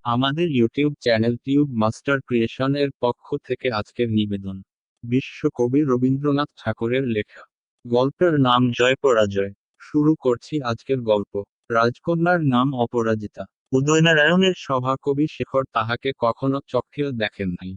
আমাদের YouTube channel tube master creation এর পক্ষ থেকে আজকের নিবেদন বিশ্বকবি রবীন্দ্রনাথ ঠাকুরের লেখা গল্পের নাম জয় পরাজয়। শুরু করছি আজকের গল্প। রাজকন্যার নাম অপরাজিতা। উদয়নারায়ণের সভাকবি শেখর তাহাকে কখনো চক্ষেও দেখেন নাই।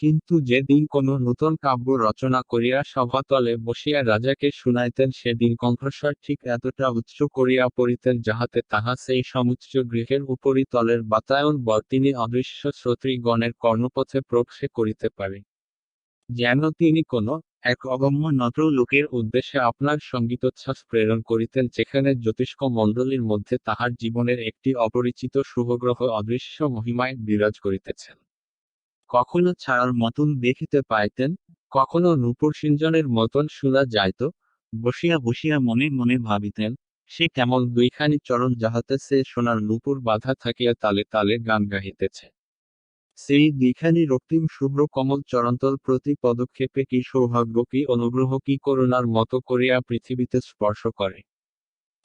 কিন্তু যেদিন কোনো নূতন কাব্য রচনা করিয়া সভাতলে বসিয়া রাজাকে শুনাইতেন, সেদিন কণ্ঠস্বর ঠিক এতটা উচ্চ করিয়া পড়িতেন যাহাতে তাহা সেই সমুচ্চ গৃহের উপরিতলের বাতায়ন বল তিনি অদৃশ্য শ্রোতৃগণের কর্ণপথে প্রবেশ করিতে পারে, যেন তিনি কোনো এক অগম্য নগ্ন লোকের উদ্দেশ্যে আপনার সঙ্গীতোচ্ছ্বাস প্রেরণ করিতেন, যেখানে জ্যোতিষ্ক মণ্ডলীর মধ্যে তাহার জীবনের একটি অপরিচিত শুভগ্রহ অদৃশ্য মহিমায় বিরাজ করিতেছেন। কখনো ছায়ার মতন দেখিতে পাইতেন, কখনো নূপুর সিঞ্চনের মতন শোনা যাইত। বসিয়া বসিয়া মনে মনে ভাবিতেন, সে কেমন দুইখানি চরণ যাহাতে সে সোনার নূপুর বাঁধা থাকিয়া তালে তালে গান গাহিতেছে। সেই দুইখানি রক্তিম শুভ্র কমল চরণতল প্রতি পদক্ষেপে কি সৌভাগ্য, কি অনুগ্রহ, কি করুণার মতো করিয়া পৃথিবীতে স্পর্শ করে।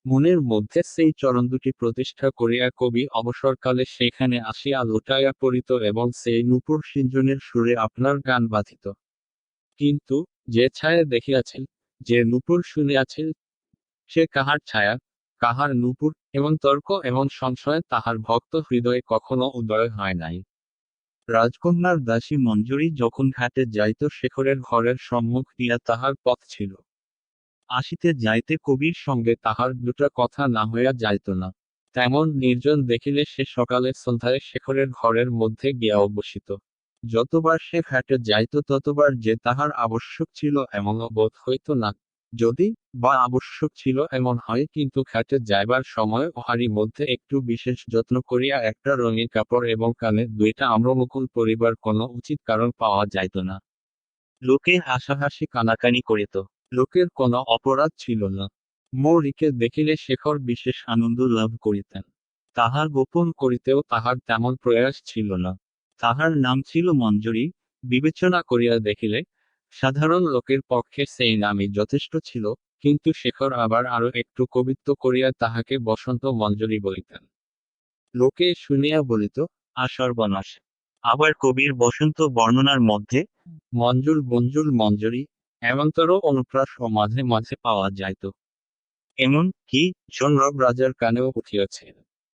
মনের মধ্যে সেই চরণ দুটি প্রতিষ্ঠা করিয়া কবি অবসরকালে সেখানে আসিয়া লুটাইয়া পড়িত এবং সেই নূপুর সিঞ্চনের সুরে আপনার গান বাঁধিত। কিন্তু যে ছায়া দেখিয়াছিল, যে নূপুর শুনিয়াছিল, সে কাহার ছায়া, কাহার নূপুর, এবং তর্ক এবং সংশয়ে তাহার ভক্ত হৃদয়ে কখনো উদয় হয় নাই। রাজকন্যার দাসী মঞ্জুরি যখন ঘাটে যাইত, শেখরের ঘরের সম্মুখ দিয়া তাহার পথ ছিল। আসিতে যাইতে কবির সঙ্গে তাহার দুটা কথা না হইয়া যাইত না। তেমন নির্জন দেখিলে সে সকালে সন্ধ্যায় শেখরের ঘরের মধ্যে গিয়াও বসিত। যতবার সে ঘাটে যাইত ততবার যে তাহার আবশ্যক ছিল এমনও বোধ হইত না। যদি বা আবশ্যক ছিল এমন হয়, কিন্তু ঘাটে যাইবার সময় ওহারি মধ্যে একটু বিশেষ যত্ন করিয়া একটা রঙিন কাপড় এবং কানে দুইটা আম্রমুকুল পরিবার কোনো উচিত কারণ পাওয়া যাইত না। লোকে হাসাহাসি কানাকানি করিত। লোকের কোনো অপরাধ ছিল না। মৌরিকে দেখিলে শেখর বিশেষ আনন্দ লাভ করিতেন। তাহার গোপন করিতেও তাহার তেমন প্রয়াস ছিল না। তাহার নাম ছিল মঞ্জুরি। বিবেচনা করিয়া দেখিলে সাধারণ লোকের পক্ষে সেই নামই যথেষ্ট ছিল, কিন্তু শেখর আবার আরো একটু কবিত্ব করিয়া তাহাকে বসন্ত মঞ্জুরি বলিতেন। লোকে শুনিয়া বলিত, সর্বনাশ! আবার কবির বসন্ত বর্ণনার মধ্যে মঞ্জুর বঞ্জুর মঞ্জুরি এমনতর অনুপ্রাসও মাঝে মাঝে পাওয়া যাইত। এমন কি চন্দ্রব রাজার কানেও উঠিয়াছে।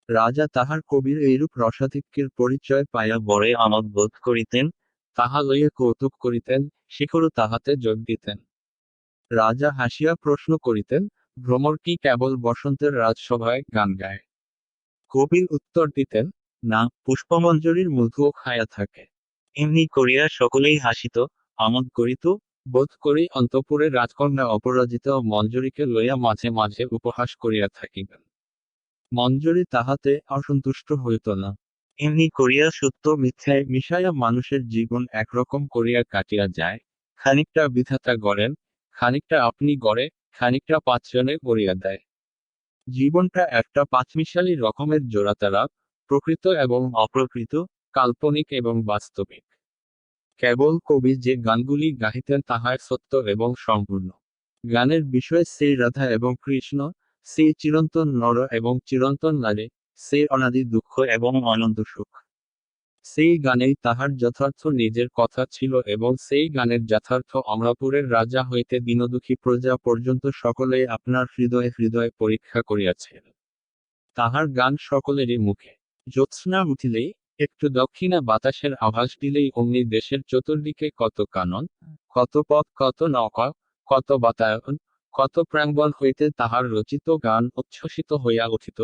রাজা তাহার কবির এইরূপ রসাধিক্যের পরিচয় পাইয়া বড়ই আমোদ বোধ করিতেন। তাহা লইয়া কৌতুক করিতেন, শেখরও তাহাতে যোগ দিতেন। রাজা হাসিয়া প্রশ্ন করিতেন, ভ্রমর কি কেবল বসন্তের রাজসভায় গান গায়? কবির উত্তর দিতেন, না, পুষ্পমঞ্জরির মধুও খায়া থাকে। এমনি করিয়া সকলেই হাসিত, আমোদ করিত। বোধ করি অন্তঃপুরে রাজকন্যা অপরাজিতা ও মঞ্জুরিকে লইয়া মাঝে মাঝে উপহাস করিয়া থাকিবেন। মঞ্জুরি তাহাতে অসন্তুষ্ট হইত না। এমনি করিয়া সত্য মিথ্যায় মিশাইয়া মানুষের জীবন একরকম করিয়া কাটিয়া যায়। খানিকটা বিধাতা গড়েন, খানিকটা আপনি গড়ে, খানিকটা পাঁচজনে গড়িয়া দেয়। জীবনটা একটা পাঁচমিশালি রকমের জোড়াতারা, প্রকৃত এবং অপ্রকৃত, কাল্পনিক এবং বাস্তবিক। কেবল কবি যে গানগুলি গাহিতেন তাহার সত্য এবং সম্পূর্ণ। গানের বিষয় সেই রাধা এবং কৃষ্ণ, সেই চিরন্তন নর এবং চিরন্তন নারী, সেই অনাদি দুঃখ এবং অনন্ত সুখ। সেই গানেই তাহার যথার্থ নিজের কথা ছিল এবং সেই গানের যথার্থ অমরাপুরের রাজা হইতে দীনদুঃখী প্রজা পর্যন্ত সকলেই আপনার হৃদয়ে হৃদয়ে পরীক্ষা করিয়াছে। তাহার গান সকলেরই মুখে। জ্যোৎস্না উঠিলেই, একটু দক্ষিণা বাতাসের আভাস দিলেই অমনি দেশের চতুর্দিকে কত কানন, কত পথ, কত নৌকা, কত বাতায়ন, কত প্রাঙ্গণ হইতে তাহার রচিত গান উচ্ছ্বসিত হইয়া উঠিত।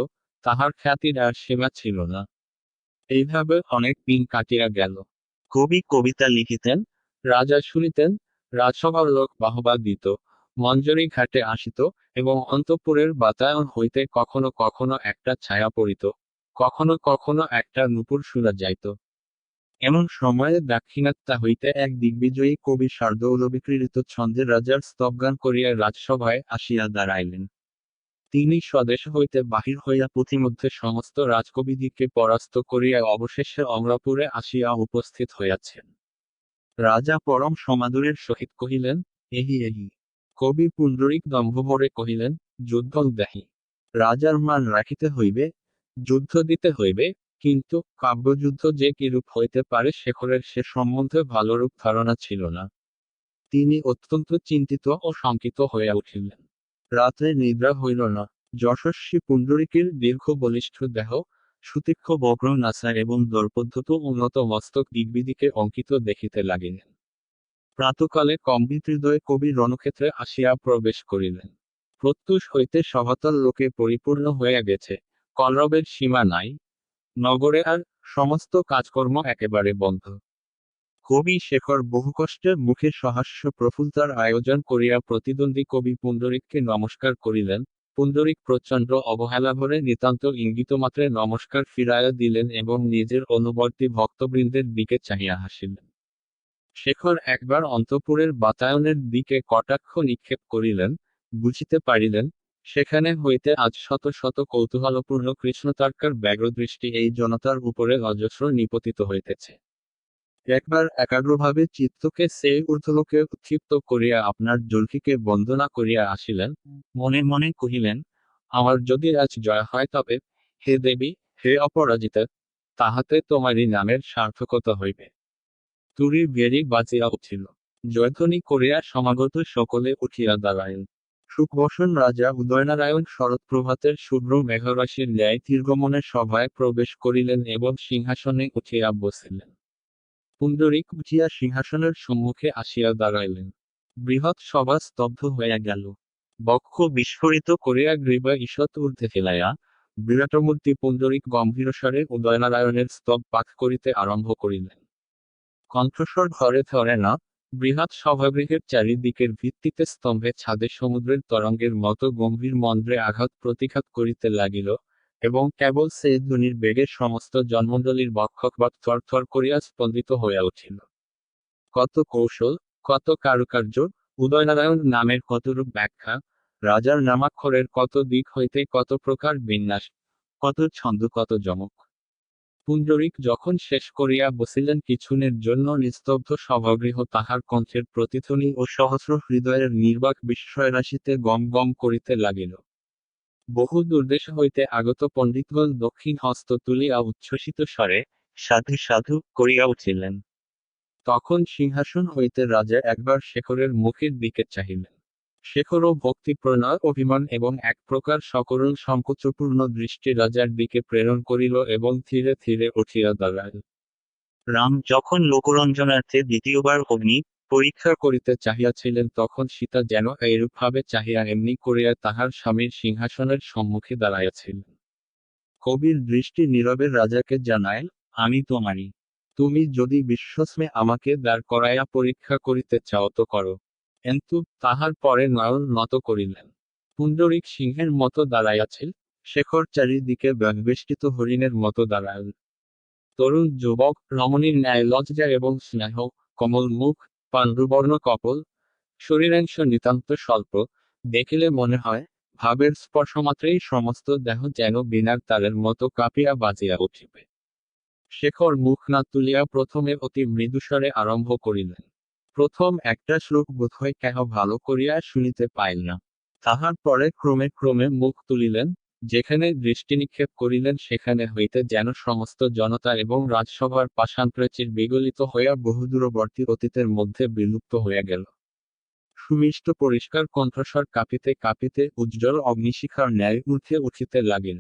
তাহার খ্যাতির আর সীমা ছিল না। এইভাবে অনেক দিন কাটিয়া গেল। কবি কবিতা লিখিতেন, রাজা শুনিতেন, রাজসভার লোক বাহবা দিত, মঞ্জরি ঘাটে আসিত, এবং অন্তঃপুরের বাতায়ন হইতে কখনো কখনো একটা ছায়া পড়িত, কখনো কখনো একটা নূপুর শোনা যাইত। এমন সময়ে দাক্ষিণাত্যা হইতে এক দিগ্বিজয়ী কবি শার্দূলবিক্রীড়িত ছন্দে রাজার স্তবগান করিয়া রাজসভায় আসিয়া দাঁড়াইলেন। তিনি স্বদেশ হইতে বাহির হইয়া পথিমধ্যে সমস্ত রাজকবিদিগকে পরাস্ত করিয়া অবশেষে অমরাপুরে আসিয়া উপস্থিত হইয়াছেন। রাজা পরম সমাদরের সহিত কহিলেন, এহি এহি। কবি পুণ্ডরিক দম্ভভরে কহিলেন, যুদ্ধ দেহি। রাজার মান রাখিতে হইবে, যুদ্ধ দিতে হইবে, কিন্তু কাব্যযুদ্ধ যে কিরূপ হইতে পারে শেখরের সে সম্বন্ধে ভালোরূপ ধারণা ছিল না। তিনি অত্যন্ত চিন্তিত ও শঙ্কিত হইয়া উঠিলেন। রাত্রে নিদ্রা হইল না। যশস্বী পুণ্ডরীকের দীর্ঘ বলিষ্ঠ দেহ, সুতীক্ষ্ণ বক্র নাসা এবং দর্পোদ্ধত উন্নত মস্তক দিগ্বিদিকে অঙ্কিত দেখিতে লাগিলেন। প্রাতকালে কম্পিত হৃদয়ে কবি রণক্ষেত্রে আসিয়া প্রবেশ করিলেন। প্রত্যুষ হইতে সভাতল লোকে পরিপূর্ণ হইয়া গেছে, কলরবের সীমা নাই। নগরে আর সমস্ত কাজকর্ম একেবারে বন্ধ। কবি শেখর বহুকষ্টের মুখে সহাস্য প্রফুল্লতার আয়োজন করিয়া প্রতিদ্বন্দ্বী কবি পুণ্ডরিককে নমস্কার করিলেন। পুণ্ডরিক প্রচণ্ড অবহেলাভরে নিতান্ত ইঙ্গিতমাত্রে নমস্কার ফিরাইয়া দিলেন এবং নিজের অনুবর্তী ভক্তবৃন্দের দিকে চাহিয়া হাসিলেন। শেখর একবার অন্তঃপুরের বাতায়নের দিকে কটাক্ষ নিক্ষেপ করিলেন, বুঝিতে পারিলেন, সেখানে হইতে আজ শত শত কৌতূহলপূর্ণ কৃষ্ণতারকার ব্যগ্রদৃষ্টি এই জনতার উপরে অজস্র নিপতিত হইতেছে। একবার একাগ্রভাবে চিত্তকে সেই ঊর্ধ্বলোকে উৎক্ষিপ্ত করিয়া আপনার জলকিকে বন্দনা করিয়া আসিলেন, মনে মনে কহিলেন, আমার যদি আজ জয় হয় তবে, হে দেবী, হে অপরাজিতা, তাহাতে তোমারই নামের সার্থকতা হইবে। তুরীর ভেরি বাজিয়া উঠিল। জয়ধ্বনি করিয়া সমাগত সকলে উঠিয়া দাঁড়াইল। সুখবসন রাজা উদয়নারায়ণ শরৎপ্রভাতের শুভ্র মেঘরাশির ন্যায় দীর্ঘমনে সভায় প্রবেশ করিলেন এবং সিংহাসনে উঠিয়া বসিলেন। পুণ্ডরিক উঠিয়া সিংহাসনের সম্মুখে আসিয়া দাঁড়াইলেন। বৃহৎ সভা স্তব্ধ হইয়া গেল। বক্ষ বিস্ফোরিত করিয়া গ্রীবা ঈষৎ ঊর্ধ্বে ফেলাইয়া বিরাটমূর্তি পুণ্ডরিক গম্ভীরস্বরে উদয়নারায়ণের স্তব পাঠ করিতে আরম্ভ করিলেন। কণ্ঠস্বর ঘরে ধরে না। বৃহৎ সভাগৃহের চারিদিকের ভিত্তিতে স্তম্ভে ছাদে সমুদ্রের তরঙ্গের মতো গম্ভীর মন্দ্রে আঘাত প্রতিঘাত করিতে লাগিল, এবং কেবল সেই ধ্বনির বেগে সমস্ত জন্মণ্ডলীর বক্ষকবাট থরথর করিয়া স্পন্দিত হইয়া উঠিল। কত কৌশল, কত কারুকার্য, উদয়নারায়ণ নামের কতরূপ ব্যাখ্যা, রাজার নামাক্ষরের কত দিক হইতে কত প্রকার বিন্যাস, কত ছন্দ, কত যমক। পুণ্ডরিক যখন শেষ করিয়া বসিলেন, কিছুনের জন্য নিস্তব্ধ সভাগৃহ তাহার কণ্ঠের প্রতিধ্বনি ও সহস্র হৃদয়ের নির্বাক বিস্ময়রাশিতে গম গম করিতে লাগিল। বহু দূরদেশ হইতে আগত পণ্ডিতগণ দক্ষিণ হস্ত তুলিয়া উচ্ছ্বসিত স্বরে সাধু সাধু করিয়া উঠিলেন। তখন সিংহাসন হইতে রাজা একবার শেখরের মুখের দিকে চাহিলেন। শেখরও ভক্তি, প্রণয়, অভিমান এবং এক প্রকার সকরুণ সংকোচপূর্ণ দৃষ্টি রাজার দিকে প্রেরণ করিল এবং ধীরে ধীরে উঠিয়া দাঁড়াইল। রাম যখন লোকরঞ্জনার্থে দ্বিতীয়বার অগ্নি পরীক্ষা করিতে চাহিয়াছিলেন, তখন সীতা যেন এইরূপভাবে চাহিয়া এমনি করিয়া তাহার স্বামীর সিংহাসনের সম্মুখে দাঁড়াইয়াছিলেন। কবির দৃষ্টি নীরবে রাজাকে জানায়, আমি তোমারই। তুমি যদি বিশ্বস্মে আমাকে দাঁড় করাইয়া পরীক্ষা করিতে চাও তো করো। কিন্তু তাহার পরে নয়ন নত করিলেন। পুণ্ডরিক সিংহের মতো দাঁড়াইয়াছিল, শেখর চারিদিকে ব্যাগবেষ্টিত হরিণের মতো দাঁড়াইল। তরুণ যুবক, রমণীর ন্যায় লজ্জা এবং স্নেহ, কমল মুখ, পাণ্ডুবর্ণ কপল, শরীরাংশ নিতান্ত স্বল্প, দেখিলে মনে হয়, ভাবের স্পর্শমাত্রেই সমস্ত দেহ যেন বীণার তারের মতো কাঁপিয়া বাজিয়া উঠিবে। শেখর মুখ না তুলিয়া প্রথমে অতি মৃদুস্বরে আরম্ভ করিলেন। প্রথম একটা শ্লোক বোধহয় কেহ ভালো করিয়া শুনিতে পাইল না। তাহার পরে ক্রমে ক্রমে মুখ তুলিলেন, যেখানে দৃষ্টি নিক্ষেপ করিলেন সেখানে হইতে যেন সমস্ত জনতা এবং রাজসভার পাষাণপ্রাচীর বিগলিত হইয়া বহুদূরবর্তী অতীতের মধ্যে বিলুপ্ত হইয়া গেল। সুমিষ্ট পরিষ্কার কণ্ঠস্বর কাঁপিতে কাঁপিতে উজ্জ্বল অগ্নিশিখার ন্যায় ঊর্ধ্বে উঠিতে লাগিল।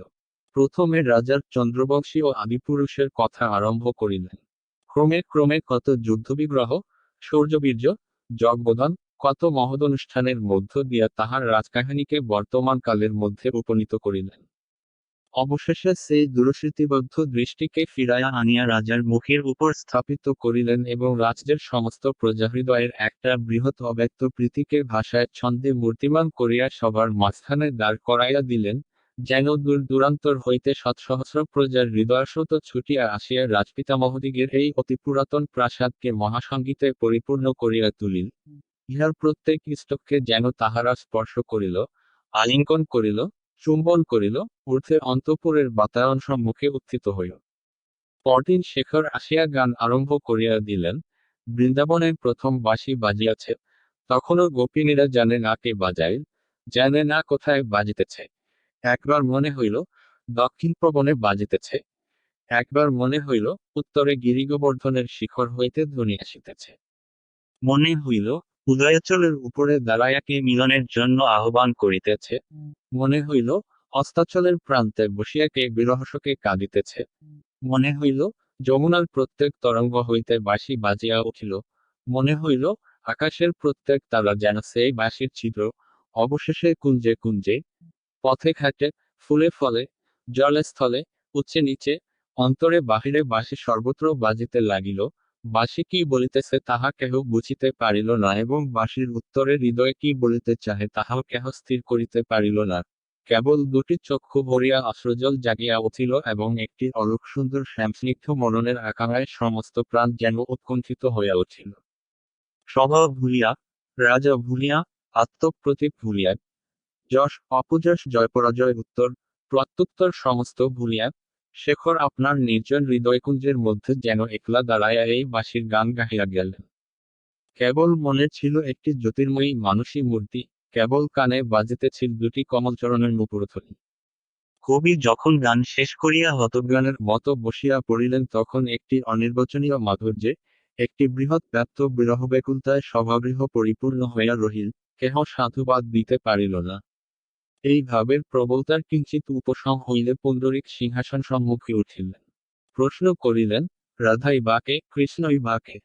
প্রথমে রাজার চন্দ্রবংশী ও আদিপুরুষের কথা আরম্ভ করিলেন। ক্রমে ক্রমে কত যুদ্ধবিগ্রহ, শৌর্যবীর্য, যজ্ঞবোধন, কত মহদনুষ্ঠানের মধ্য দিয়া তাহার রাজকাহিনীকে বর্তমান কালের মধ্যে উপনীত করিলেন। অবশেষে সেই দূরস্মৃতিবদ্ধ দৃষ্টিকে ফিরাইয়া আনিয়া রাজার মুখের উপর স্থাপিত করিলেন এবং রাজ্যের সমস্ত প্রজাহৃদয়ের একটা বৃহৎ অব্যক্ত প্রীতিকে ভাষায় ছন্দে মূর্তিমান করিয়া সবার মাঝখানে দাঁড় করাইয়া দিলেন, যেন দূর দূরান্তর হইতে শতসহস্র প্রজার হৃদয়স্রোত ছুটিয়া আসিয়া রাজপিতামহদিগের এই অতি পুরাতন প্রাসাদকে মহাসঙ্গীতে পরিপূর্ণ করিয়া তুলিল। ইহার প্রত্যেক স্তবকে যেন তাহারা স্পর্শ করিল, আলিঙ্গন করিল, চুম্বন করিল, ঊর্ধ্বে অন্তঃপুরের বাতায়ন সম্মুখে উত্থিত হইল। পরদিন শেখর আসিয়া গান আরম্ভ করিয়া দিলেন। বৃন্দাবনে প্রথম বাঁশি বাজিয়াছে, তখনও গোপিনীরা জানে না কে বাজায়, জানে না কোথায় বাজিতেছে। একবার মনে হইল, দক্ষিণ প্রবনে বাজিতেছে। একবার মনে হইল উত্তরে গিরিগোবর্ধনের শিখর হইতে ধ্বনি আসিতেছে। মনে হইল উদয়াচলের উপরে দাঁড়াইয়াকে মিলনের জন্য আহ্বান করিতেছে। মনে হইল অস্তাচলের প্রান্তে বসিয়াকে বিরহশোকে কাঁদিতেছে। মনে হইল যমুনার প্রত্যেক তরঙ্গ হইতে বাঁশি বাজিয়া উঠিল। মনে হইল আকাশের প্রত্যেক তারা যেন সেই বাঁশির ছিদ্র। অবশেষে কুঞ্জে কুঞ্জে, পথে ঘাটে, ফুলে ফলে, জলে স্থলে, উচ্চে নিচে, অন্তরে বাহিরে বাঁশি সর্বত্র বাজিতে লাগিল। বাঁশি কি বলিতেছে তাহা কেহ বুঝিতে পারিল না এবং বাঁশির উত্তরে হৃদয় কি বলিতে চাহে তাহাও কেহ স্থির করিতে পারিল না। কেবল দুটি চক্ষু ভরিয়া অশ্রুজল জাগিয়া উঠিল এবং একটি অলোক সুন্দর শ্যামস্নিগ্ধ মননের আকাঙ্ক্ষায় সমস্ত প্রাণ যেন উৎকণ্ঠিত হইয়া উঠিল। স্বভাব ভুলিয়া, রাজা ভুলিয়া, আত্মপ্রতীক ভুলিয়া, যশ অপযশ জয়পরাজয় উত্তর প্রত্যুত্তর সমস্ত ভুলিয়া, শেখর আপনার নির্জন হৃদয়কুঞ্জের মধ্যে যেন একলা দাঁড়াইয়া এই বাঁশির গান গাহিয়া গেলেন। কেবল মনে ছিল একটি জ্যোতির্ময়ী মানসী মূর্তি, কেবল কানে বাজিতেছিল দুটি কমলচরণের নূপুরধ্বনি। কবি যখন গান শেষ করিয়া হতজ্ঞানের মতো বসিয়া পড়িলেন তখন একটি অনির্বচনীয় মাধুর্যে, একটি বৃহৎ ব্যাপ্ত বিরহব্যাকুলতায় সভাগৃহ পরিপূর্ণ হইয়া রহিল, কেহ সাধুবাদ দিতে পারিল না। এই ভাবের প্রবলতার কিঞ্চিত উপশম হইলে পুণ্ডরীক সিংহাসন সম্মুখে উঠিলেন। প্রশ্ন করিলেন, রাধাই বাকে, কৃষ্ণই বাকে?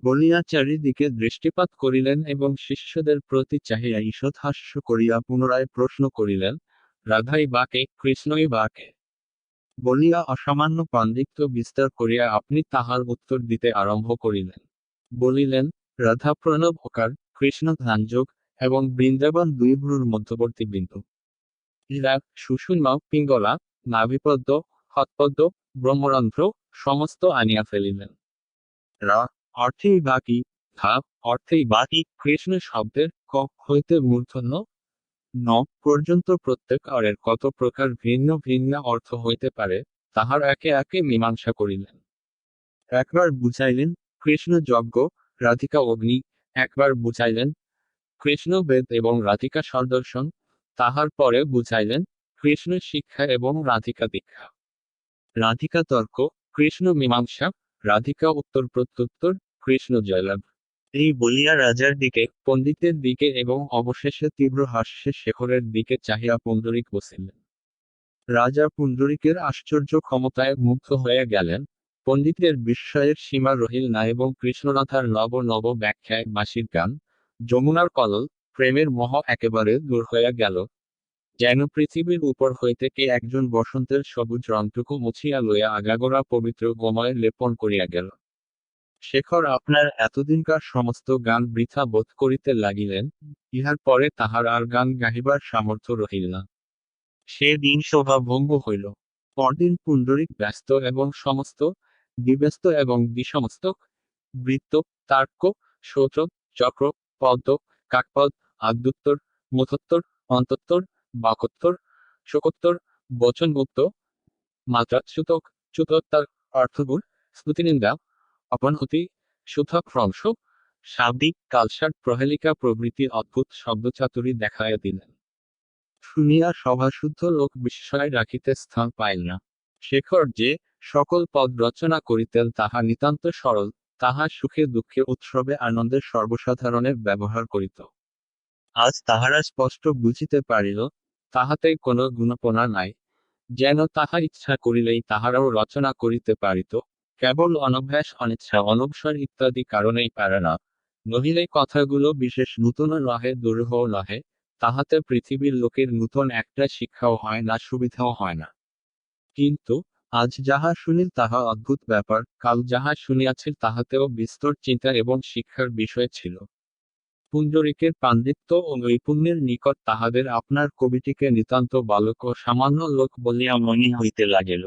বলিয়া চারিদিকে দৃষ্টিপাত করিলেন এবং শিষ্যদের প্রতি চাহিয়া ঈষৎ হাস্য করিয়া পুনরায় প্রশ্ন করিলেন, রাধাই বাকে, কৃষ্ণই বাকে? বলিয়া অসামান্য পাণ্ডিত্য বিস্তার করিয়া আপনি তাহার উত্তর দিতে আরম্ভ করিলেন। বলিলেন, রাধা প্রণব ওকার, কৃষ্ণ ধ্যানযোগ, এবং বৃন্দাবন দুই ভ্রুর মধ্যবর্তী বিন্দু। ইরা, সুষুম্না, পিঙ্গলা, নাভিপদ্ম, হৎপদ্ম, ব্রহ্মরন্ধ্র, সমস্ত আনিয়া ফেলিলেন। রা অর্থেই বাকি, ধা অর্থেই বাকি, কৃষ্ণ শব্দের ক হইতে মূর্ধন্য ন পর্যন্ত প্রত্যেক অরের কত প্রকার ভিন্ন ভিন্ন অর্থ হইতে পারে, তাহার একে একে মীমাংসা করিলেন। একবার বুঝাইলেন কৃষ্ণ যজ্ঞ, রাধিকা অগ্নি, একবার বুঝাইলেন কৃষ্ণ বেদ এবং রাধিকা সদর্শন, তাহার পরে বুঝাইলেন কৃষ্ণ শিক্ষা এবং রাধিকা দীক্ষা। রাধিকা তর্ক, কৃষ্ণ মীমাংসা, রাধিকা উত্তর প্রত্যুত্তর, কৃষ্ণ জয়লাভ। এই বলিয়া রাজার দিকে, পণ্ডিতের দিকে এবং অবশেষে তীব্র হাস্যে শেখরের দিকে চাহিয়া পুণ্ডরীক বসিলেন। রাজা পুণ্ডরীকের আশ্চর্য ক্ষমতায় মুগ্ধ হয়ে গেলেন। পণ্ডিতের বিস্ময়ের সীমা রহিল না এবং কৃষ্ণরাধার নব নব ব্যাখ্যায় বাঁশির গান, যমুনার কলল, প্রেমের মোহ একেবারে দূর হইয়া গেল। যেন পৃথিবীর উপর হইতে কে একজন বসন্তের সবুজ রংটুকু মুছিয়া লইয়া আগাগোড়া পবিত্র গোময়ে লেপন করিয়া গেল। শেখর আপনার এতদিনকার সমস্ত গান বৃথা বোধ করিতে লাগিলেন, ইহার পরে তাহার আর গান গাহিবার সামর্থ্য রহিল না। সে দিন শোভা ভঙ্গ হইল। পরদিন পুণ্ডরীক ব্যস্ত এবং সমস্ত, দিব্যস্ত এবং দ্বিসমস্তক, বৃত্ত, তার্ক, শ্রোত্র, চক্র, পদ্ম, কাকপদ, আদ্যোত্তর, মথোত্তর, অন্তোত্তর, বাকোত্তর, শোকোত্তর, বচনগুপ্ত, মাত্রাচ্যুতক, চ্যুতোত্তর, অর্থগুণ, স্তুতিনিন্দা, অপনহতি, সুধক্রংশ, শাব্দিক, কালসার, প্রহেলিকা প্রভৃতি অদ্ভুত শব্দচাতুরী দেখাইয়া দিলেন। শুনিয়া সভাশুদ্ধ লোক বিস্ময় রাখিতে স্থান পাইল না। শেখর যে সকল পদ রচনা করিতেন তাহা নিতান্ত সরল, তাহা সুখে দুঃখে উৎসবে আনন্দের সর্বসাধারণের ব্যবহার করিত। আজ তাহারা স্পষ্ট বুঝিতে পারিল, তাহাতে কোনো গুণপনা নাই, যেন তাহা ইচ্ছা করিলেই তাহারাও রচনা করিতে পারিত, কেবল অনভ্যাস অনিচ্ছা অনবসর ইত্যাদি কারণেই পারে না। নহিলে কথাগুলো বিশেষ নূতন নহে দুরূহও নহে, তাহাতে পৃথিবীর লোকের নূতন একটা শিক্ষাও হয় না সুবিধাও হয় না। কিন্তু আজ যাহা শুনিল তাহা অদ্ভুত ব্যাপার, কাল যাহা শুনিয়াছিল তাহাতেও বিস্তর চিন্তা এবং শিক্ষার বিষয় ছিল। পুণ্ডরীকের পাণ্ডিত্য ও নৈপুণ্যের নিকট তাহাদের আপনার কবিটিকে নিতান্ত বালক ও সামান্য লোক বলিয়া মনে হইতে লাগিল।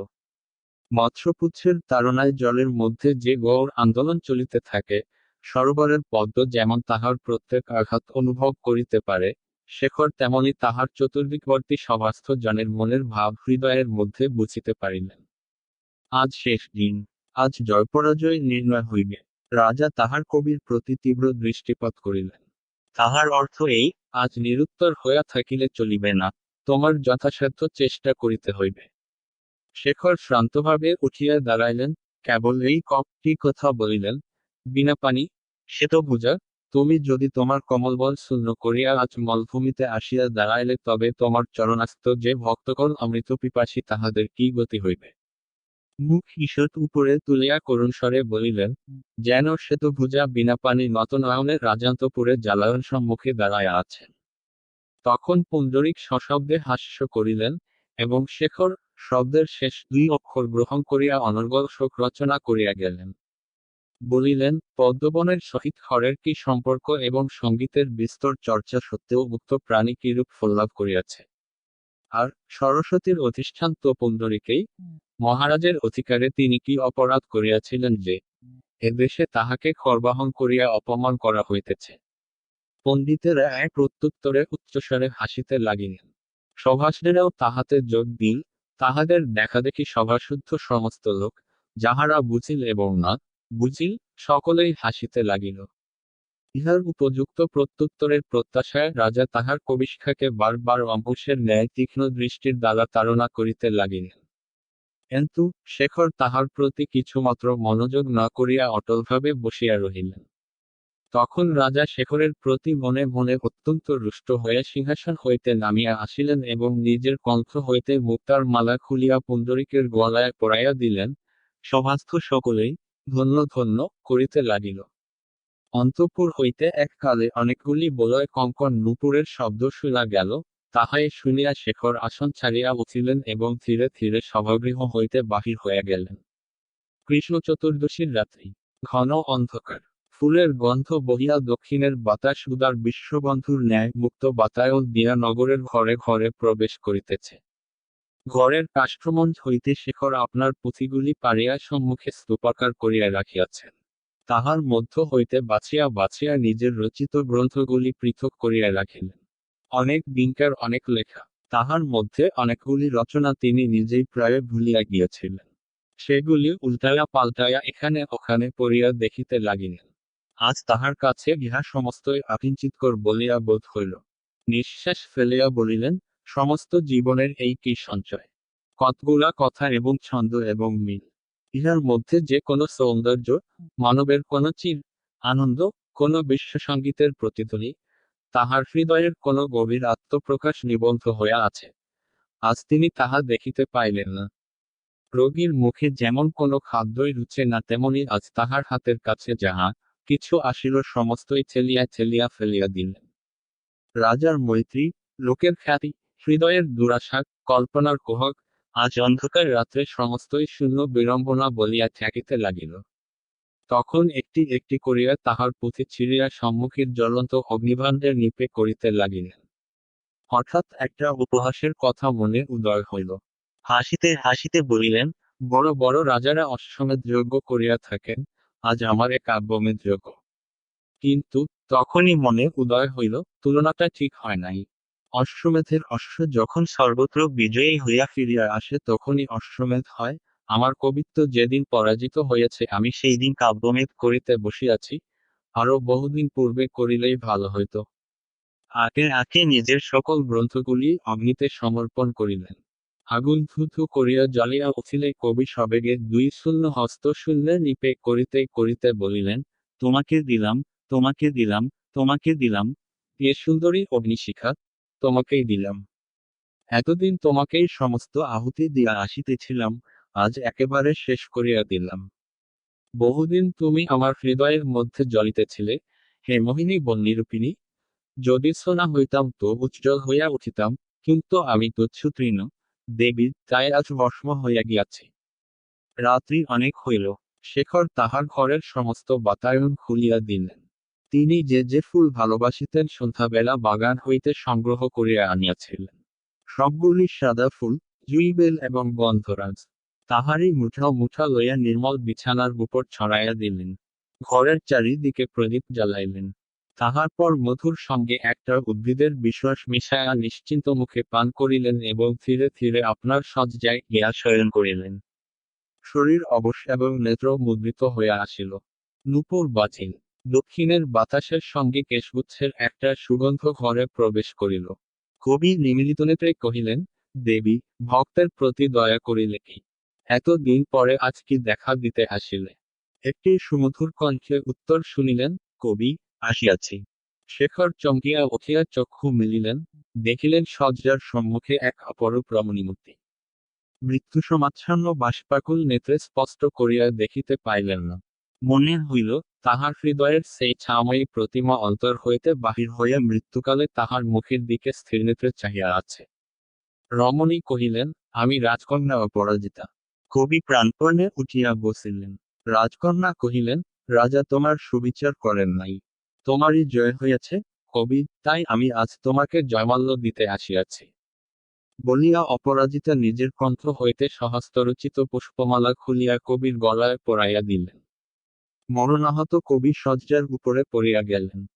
মৎস্যপুচ্ছের তাড়নায় জলের মধ্যে যে গৌর আন্দোলন চলিতে থাকে, সরোবরের পদ্ম যেমন তাহার প্রত্যেক আঘাত অনুভব করিতে পারে, শেখর তেমনি তাহার চতুর্দিকবর্তী সভাস্থ জনের মনের ভাব হৃদয়ের মধ্যে বুঝিতে পারিলেন। আজ শেষ দিন, আজ জয়পরাজয় নির্ণয় হইবে। রাজা তাহার কবির প্রতি তীব্র দৃষ্টিপাত করিলেন। তাহার অর্থ এই, আজ নিরুত্তর হইয়া থাকিলে চলিবে না, তোমার যথাসাধ্য চেষ্টা করিতে হইবে। শেখর শ্রান্তভাবে উঠিয়া দাঁড়াইলেন, কেবল এই কপটি কথা বলিলেন, বিনা পানি শ্বেতভুজা, তুমি যদি তোমার কমলবল শূন্য করিয়া আজ মলভূমিতে আসিয়া দাঁড়াইলে তবে তোমার চরণাস্ত যে ভক্তগণ অমৃত পিপাসী তাহাদের কি গতি হইবে। মুখ ঈষৎ উপরে তুলিয়া করুণ স্বরে বলিলেন, যেন শ্বেতভুজা বিনা পানি নত নয়নে রাজান্তপুরে জ্বালায়ন সম্মুখে দাঁড়াইয়া আছেন। তখন পুণ্ডরীক সশব্দে হাস্য করিলেন, এবং শেখর শব্দের শেষ দুই অক্ষর গ্রহণ করিয়া অনর্গল শোক রচনা করিয়া গেলেন। বলিলেন, পদ্মবনের সহিত খড়ের কি সম্পর্ক এবং সঙ্গীতের বিস্তর চর্চা সত্ত্বেও মুক্ত প্রাণী কিরূপ ফললাভ করিয়াছে। আর সরস্বতীর অধিষ্ঠান তো পুণ্ডরীকেই, মহারাজের অধিকারে তিনি কি অপরাধ করিয়াছিলেন যে এদেশে তাহাকে খড়বাহন করিয়া অপমান করা হইতেছে। পণ্ডিতেরা এক প্রত্যুত্তরে উচ্চস্বরে হাসিতে লাগিলেন। সভাসদেরাও তাহাতে যোগ দিল। তাহাদের দেখাদেখি সভাশুদ্ধ সমস্ত লোক, যাহারা বুঝিল এবং না বুঝিল, সকলেই হাসিতে লাগিল। ইহার উপযুক্ত প্রত্যুত্তরের প্রত্যাশায় রাজা তাহার কবিশিখাকে বারবার অঙ্কুশের ন্যায় তীক্ষ্ণ দৃষ্টির দ্বারা তাড়না করিতে লাগিলেন। কিন্তু শেখর তাহার প্রতি কিছুমাত্র মনোযোগ না করিয়া অটলভাবে বসিয়া রহিলেন। তখন রাজা শেখরের প্রতি মনে মনে অত্যন্ত রুষ্ট হইয়া সিংহাসন হইতে নামিয়া আসিলেন এবং নিজের কণ্ঠ হইতে মুক্তার মালা খুলিয়া পুণ্ডরীকের গলায় পরাইয়া দিলেন। সভাস্থ সকলেই ধন্য ধন্য করিতে লাগিল। অন্তঃপুর হইতে এককালে অনেকগুলি বলয় কঙ্কন নূপুরের শব্দ শোনা গেল। তাহাই শুনিয়া শেখর আসন ছাড়িয়া উঠিলেন এবং ধীরে ধীরে সভাগৃহ হইতে বাহির হইয়া গেলেন। কৃষ্ণ চতুর্দশীর রাত্রি, ঘন অন্ধকার, ফুলের গন্ধ বহিয়া দক্ষিণের বাতাস উদার বিশ্ববন্ধুর ন্যায় মুক্ত বাতায়ন দিয়া নগরের ঘরে ঘরে প্রবেশ করিতেছে। ঘরের কাষ্ঠমঞ্চ হইতে শেখর আপনার পুঁথিগুলি পাড়িয়া সম্মুখে স্তূপাকার করিয়া রাখিয়াছেন। তাহার মধ্য হইতে বাছিয়া বাছিয়া নিজের রচিত গ্রন্থগুলি পৃথক করিয়া রাখিলেন। অনেক দিনকার অনেক লেখা, তাহার মধ্যে অনেকগুলি রচনা তিনি নিজেই প্রায় ভুলিয়া গিয়াছিলেন। সেগুলি উল্টাইয়া পাল্টাইয়া এখানে ওখানে পড়িয়া দেখিতে লাগিলেন। আজ তাহার কাছে ইহা সমস্তই আকিঞ্চিতকর বলিয়া বোধ হইল। নিঃশ্বাস ফেলিয়া বলিলেন, সমস্ত জীবনের এই কি সঞ্চয়! কতগুলা কথা এবং ছন্দ এবং মিল! ইহার মধ্যে যে কোনো সৌন্দর্য, মানবের কোনো চির আনন্দ, কোনো বিশ্বসঙ্গীতের প্রতিধ্বনি, তাহার হৃদয়ের কোনো গভীর আত্মপ্রকাশ নিবন্ধ হইয়া আছে। আজ তিনি তাহা দেখিতে পাইলেন না। রোগীর মুখে যেমন কোনো খাদ্যই রুচে না, তেমনি আজ তাহার হাতের কাছে যাহা কিছু আসিল সমস্তই ঠেলিয়া ঠেলিয়া ফেলিয়া দিলেন। রাজার মৈত্রী, লোকের খ্যাতি, হৃদয়ের দুরাশা, কল্পনার কুহক, আজ অন্ধকার রাত্রে সমস্তই শূন্য বিড়ম্বনা বলিয়া ঠেকিতে লাগিল। তখন একটি একটি করিয়া তাহার পুঁথি ছিঁড়িয়া সম্মুখের জ্বলন্ত অগ্নিভাণ্ডের নিপে করিতে লাগিলেন। হঠাৎ একটা উপহাসের কথা মনে উদয় হইল। হাসিতে হাসিতে বলিলেন, বড় বড় রাজারা অশ্বমেধ যজ্ঞ করিয়া থাকেন, আজ আমার এ কাব্যমেধ যজ্ঞ। কিন্তু তখনই মনে উদয় হইল, তুলনাটা ঠিক হয় নাই। অশ্বমেধের অশ্ব যখন সর্বত্র বিজয়ী হইয়া ফিরিয়া আসে তখনই অশ্বমেধ হয়। আমার কবিত্ব যেদিন পরাজিত হইয়াছে আমি সেই দিন কাব্যমেধ করিতে বসিয়াছি। আরো বহুদিন পূর্বে করিলেই ভালো হইত। আগে আগে নিজের সকল গ্রন্থগুলি অগ্নিতে সমর্পণ করিলেন। আগুন ধু ধু করিয়া জ্বালিয়া উঠিলে কবি সবেগে দুই শূন্য হস্ত শূন্যে নিপে করিতে করিতে বলিলেন, তোমাকে দিলাম, তোমাকে দিলাম, তোমাকে দিলাম, এ সুন্দরী অগ্নিশিখা, তোমাকেই দিলাম। এতদিন তোমাকেই সমস্ত আহুতি দিয়া আসিতেছিলাম, আজ একেবারে শেষ করিয়া দিলাম। বহুদিন তুমি আমার হৃদয়ের মধ্যে জ্বলিতেছিলে, হে মোহিনী বন্যিরূপিণী। যদি সোনা হইতাম তো উজ্জ্বল হইয়া উঠিতাম, কিন্তু আমি তুচ্ছ তৃণ দেবী, তাই আজ ভস্ম হইয়া গিয়াছি। রাত্রি অনেক হইল। শেখর তাহার ঘরের সমস্ত বাতায়ন খুলিয়া দিলেন। তিনি যে যে ফুল ভালোবাসিতেন সন্ধ্যাবেলা বাগান হইতে সংগ্রহ করিয়া আনিয়াছিলেন। সবগুলি সাদা ফুল, জুইবেল এবং গন্ধরাজ। তাহারই মুঠা মুঠা লইয়া নির্মল বিছানার উপর ছড়াইয়া দিলেন। ঘরের চারিদিকে প্রদীপ জ্বালাইলেন। তাহার পর মধুর সঙ্গে একটা উদ্ভিদের বিশ্বাস মিশাইয়া নিশ্চিন্ত মুখে পান করিলেন এবং ধীরে ধীরে আপনার শয্যায় গিয়া শয়ন করিলেন। শরীর অবশ এবং নেত্র মুদ্রিত হইয়া আসিল। নূপুর বাজিল। দক্ষিণের বাতাসের সঙ্গে কেশগুচ্ছের একটা সুগন্ধ ঘরে প্রবেশ করিল। কবি নিমীলিত নেত্রে কহিলেন, দেবী, ভক্তের প্রতি দয়া করিলে কি এতদিন পরে আজ কি দেখা দিতে আসিলে? একটি সুমধুর কণ্ঠে উত্তর শুনিলেন, কবি, আসিয়াছি। শেখর চমকিয়া উঠিয়া চক্ষু মেলিলেন, দেখিলেন শয্যার সম্মুখে এক অপরূপ রমণীমূর্তি। মৃত্যুসমাচ্ছন্ন বাষ্পাকুল নেত্রে স্পষ্ট করিয়া দেখিতে পাইলেন না। মনে হইল, তাহার হৃদয়ের সেই ছাময়ী প্রতিমা অন্তর হইতে বাহির হইয়া মৃত্যুকালে তাহার মুখের দিকে স্থিরনেত্রে চাহিয়া আছে। রমণী কহিলেন, আমি রাজকন্যা অপরাজিতা। কবি প্রাণপণে উঠিয়া বসিলেন। রাজকন্যা কহিলেন, রাজা তোমার সুবিচার করেন নাই। তোমারই জয় হইয়াছে, কবি, তাই আমি আজ তোমাকে জয়মাল্য দিতে আসিয়াছি। বলিয়া অপরাজিতা নিজের কণ্ঠ হইতে সহস্ররচিত পুষ্পমালা খুলিয়া কবির গলায় পরাইয়া দিলেন। মরণাহত কবি শয্যার উপরে পড়িয়া গেলেন।